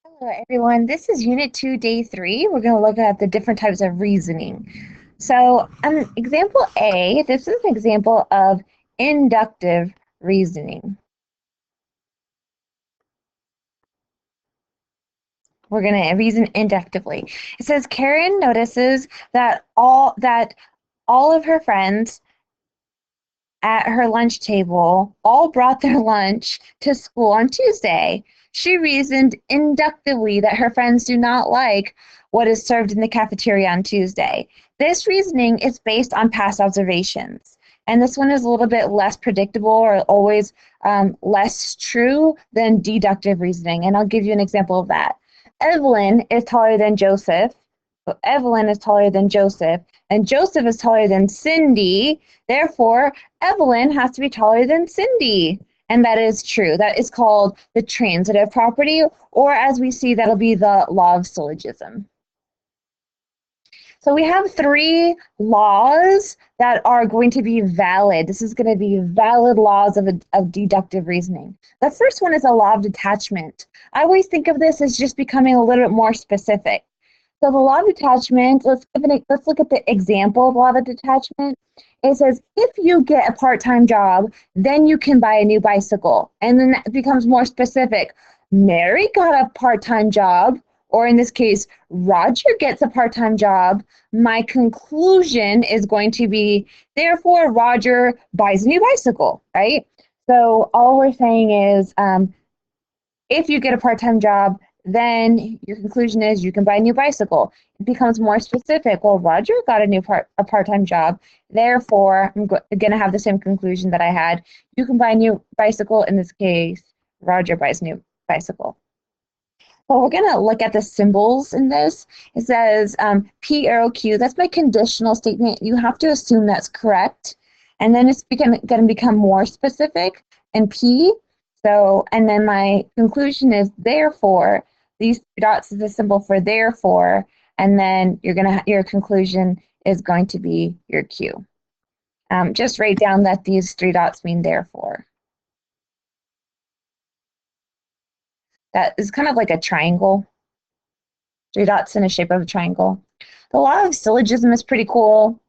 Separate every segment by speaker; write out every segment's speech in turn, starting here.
Speaker 1: Hello, everyone. This is Unit 2, Day 3. We're going to look at the different types of reasoning. So, example A, this is an example of inductive reasoning. We're going to reason inductively. It says Karen notices that all of her friends at her lunch table all brought their lunch to school on Tuesday. She reasoned inductively that her friends do not like what is served in the cafeteria on Tuesday. This reasoning is based on past observations. And this one is a little bit less predictable or always less true than deductive reasoning. And I'll give you an example of that. Evelyn is taller than Joseph. So Evelyn is taller than Joseph, and Joseph is taller than Cindy. Therefore, Evelyn has to be taller than Cindy. And that is true. That is called the transitive property, or as we see, that'll be the law of syllogism. So we have three laws that are going to be valid. This is going to be valid laws of deductive reasoning. The first one is a law of detachment. I always think of this as just becoming a little bit more specific. So the law of detachment, let's look at the example of law of detachment. It says, if you get a part-time job, then you can buy a new bicycle. And then that becomes more specific. Mary got a part-time job, or in this case, Roger gets a part-time job. My conclusion is going to be, therefore, Roger buys a new bicycle, right? So all we're saying is, if you get a part-time job, then your conclusion is you can buy a new bicycle. It becomes more specific. Well, Roger got a part-time job. Therefore, I'm going to have the same conclusion that I had. You can buy a new bicycle. In this case, Roger buys a new bicycle. Well, we're going to look at the symbols in this. It says P arrow Q. That's my conditional statement. You have to assume that's correct. And then it's going to become more specific. And P. So, and then my conclusion is therefore. These three dots is a symbol for therefore. And then your conclusion is going to be your Q. Just write down that these three dots mean therefore. That is kind of like a triangle. Three dots in the shape of a triangle. The law of syllogism is pretty cool.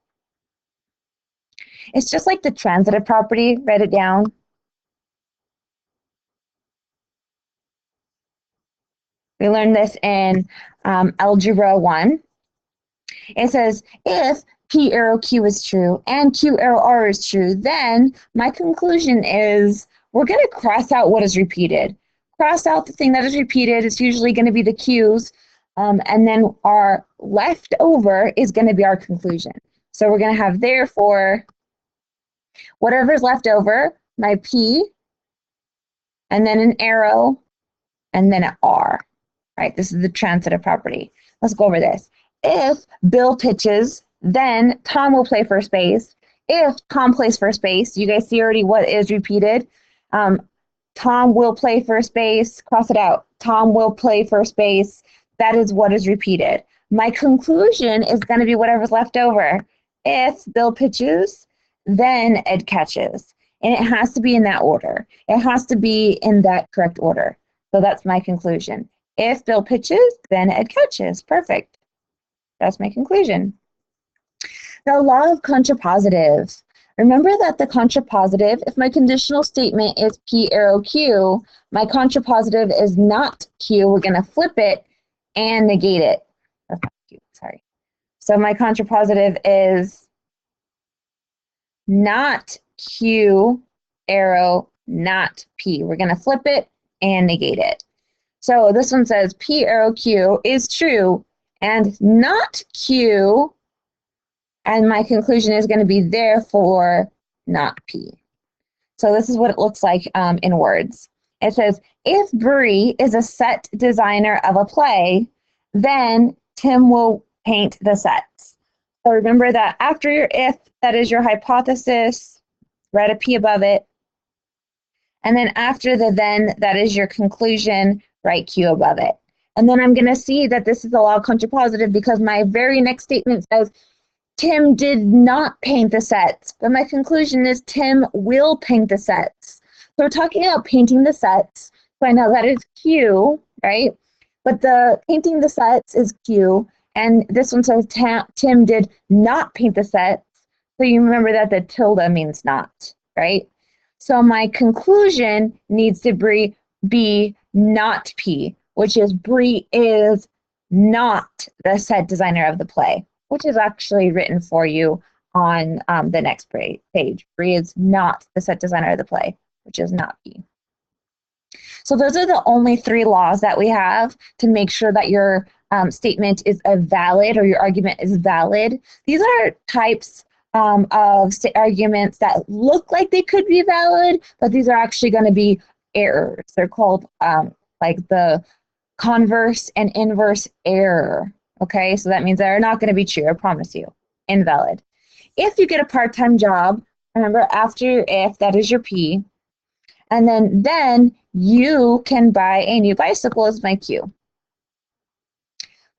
Speaker 1: It's just like the transitive property. Write it down. We learned this in Algebra 1. It says, if P arrow Q is true and Q arrow R is true, then my conclusion is we're going to cross out what is repeated. Cross out the thing that is repeated. It's usually going to be the Q's. And then our leftover is going to be our conclusion. So we're going to have therefore, whatever's left over, my P, and then an arrow, and then an R. Right? This is the transitive property. Let's go over this. If Bill pitches, then Tom will play first base. If Tom plays first base, you guys see already what is repeated. Tom will play first base. Cross it out. Tom will play first base. That is what is repeated. My conclusion is going to be whatever's left over. If Bill pitches, then Ed catches. And it has to be in that order. It has to be in that correct order. So that's my conclusion. If Bill pitches, then Ed catches. Perfect. That's my conclusion. The law of contrapositive. Remember that the contrapositive, if my conditional statement is P arrow Q, my contrapositive is not Q. We're going to flip it and negate it. That's not Q, sorry. So my contrapositive is not Q arrow, not P. We're going to flip it and negate it. So this one says P arrow Q is true and not Q, and my conclusion is going to be therefore not P. So this is what it looks like in words. It says, if Bree is a set designer of a play, then Tim will paint the sets. So remember that after your if, that is your hypothesis, write a P above it. And then after the then, that is your conclusion, write Q above it. And then I'm going to see that this is a law of contrapositive because my very next statement says, Tim did not paint the sets, but my conclusion is Tim will paint the sets. So we're talking about painting the sets. So I know that is Q, right? but the painting the sets is Q, and this one says Tim did not paint the sets. So you remember that the tilde means not, right? So my conclusion needs to be not P, which is Bree is not the set designer of the play, which is actually written for you on the next page. Bree is not the set designer of the play, which is not P. So those are the only 3 laws that we have to make sure that your statement is valid or your argument is valid. These are types of arguments that look like they could be valid, but these are actually going to be errors. They're called like the converse and inverse error. Okay, so that means they're not going to be true, I promise you. Invalid. If you get a part-time job, remember after your if, that is your P, and then you can buy a new bicycle is my Q.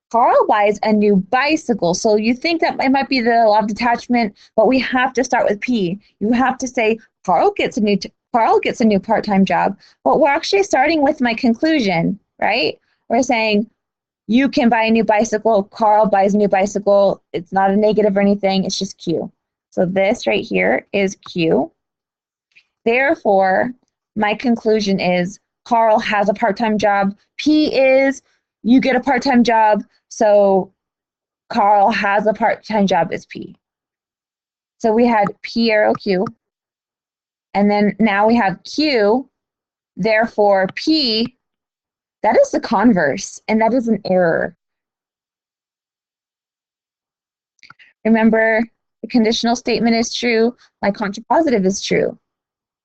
Speaker 1: Carl buys a new bicycle. So you think that it might be the law of detachment, but we have to start with P. You have to say Carl gets a new part-time job, but we're actually starting with my conclusion, right? We're saying you can buy a new bicycle. Carl buys a new bicycle. It's not a negative or anything. It's just Q. So this right here is Q. Therefore, my conclusion is Carl has a part-time job. P is you get a part-time job. So Carl has a part-time job is P. So we had P arrow Q. And then now we have Q. Therefore, P, that is the converse, and that is an error. Remember, the conditional statement is true, my contrapositive is true,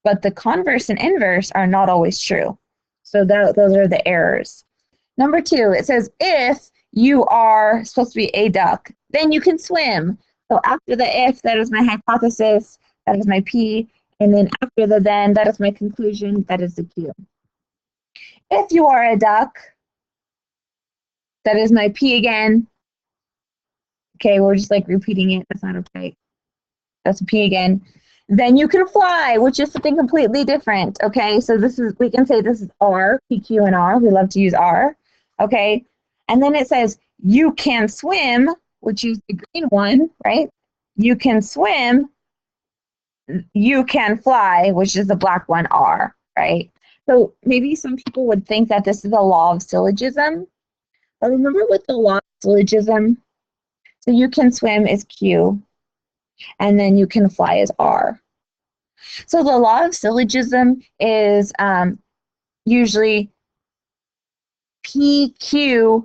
Speaker 1: but the converse and inverse are not always true. So those are the errors. Number 2, it says if you are supposed to be a duck, then you can swim. So after the if, that is my hypothesis, that is my P, and then after the then, that is my conclusion, that is the Q. If you are a duck, that is my P again. Okay, we're just like repeating it, that's not okay. That's a P again. Then you can fly, which is something completely different. Okay, so we can say this is R, P, Q, and R. We love to use R. Okay, and then it says you can swim, which is the green one, right? You can swim, you can fly, which is the black one, R, right? So maybe some people would think that this is a law of syllogism. But remember with the law of syllogism, so you can swim is Q, and then you can fly is R. So the law of syllogism is usually PQ,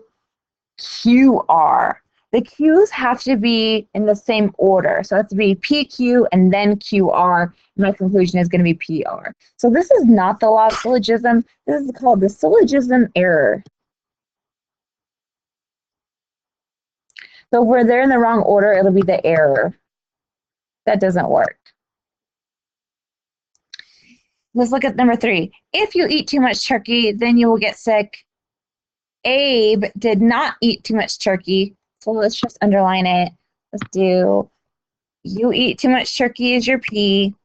Speaker 1: QR. The Q's have to be in the same order. So it has to be PQ and then QR. My conclusion is going to be PR. So this is not the law of syllogism. This is called the syllogism error. So where they're in the wrong order, it'll be the error. That doesn't work. Let's look at number 3. If you eat too much turkey, then you will get sick. Abe did not eat too much turkey. So let's just underline it. Let's do you eat too much turkey is your P.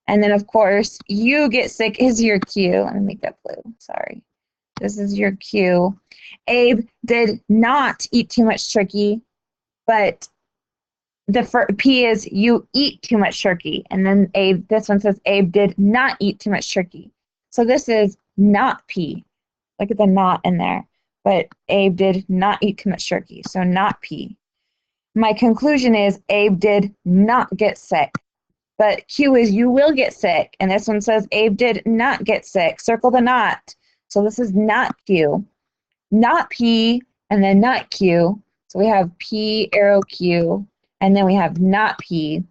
Speaker 1: And then, of course, you get sick is your Q. Let me make that blue. Sorry. This is your Q. Abe did not eat too much turkey, but the P is you eat too much turkey. And then this one says Abe did not eat too much turkey. So this is not P. Look at the not in there. But Abe did not eat too much turkey. So not P. My conclusion is Abe did not get sick. But Q is you will get sick. And this one says Abe did not get sick. Circle the not. So this is not Q. Not P and then not Q. So we have P arrow Q. And then we have not P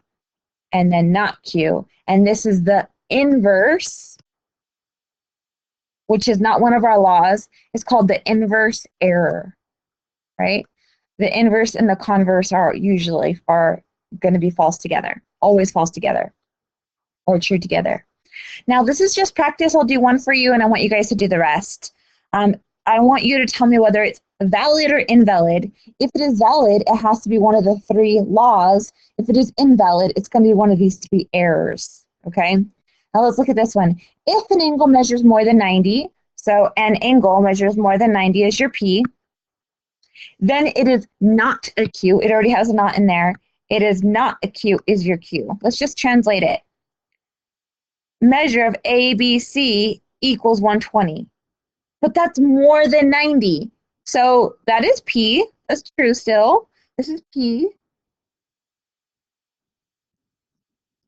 Speaker 1: and then not Q. And this is the inverse, which is not one of our laws. It's called the inverse error, right? The inverse and the converse are going to be false together, always false together or true together. Now, this is just practice. I'll do one for you, and I want you guys to do the rest. I want you to tell me whether it's valid or invalid. If it is valid, it has to be one of the 3 laws. If it is invalid, it's going to be one of these 3 errors, okay? Now let's look at this one. If an angle measures more than 90, So an angle measures more than 90 is your P. Then it is not a Q. It already has a not in there. It is not a Q is your Q. Let's just translate it. Measure of ABC equals 120. But that's more than 90. So that is P. That's true still. This is P.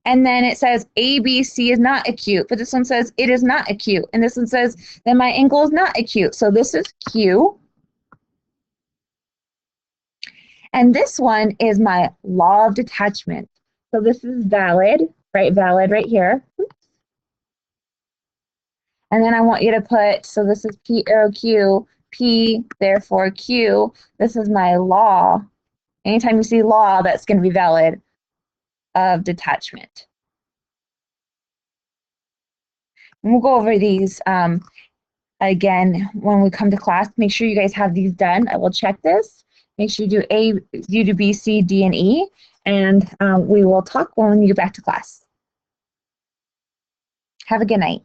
Speaker 1: And then it says ABC is not acute, but this one says it is not acute. And this one says that my angle is not acute. So this is Q. And this one is my law of detachment. So this is valid, right? Valid right here. And then I want you to put, so this is P arrow Q, P, therefore Q. This is my law. Anytime you see law, that's going to be valid of detachment. And we'll go over these again when we come to class. Make sure you guys have these done. I will check this. Make sure you do A, you do B, C, D, and E. And we will talk when you get back to class. Have a good night.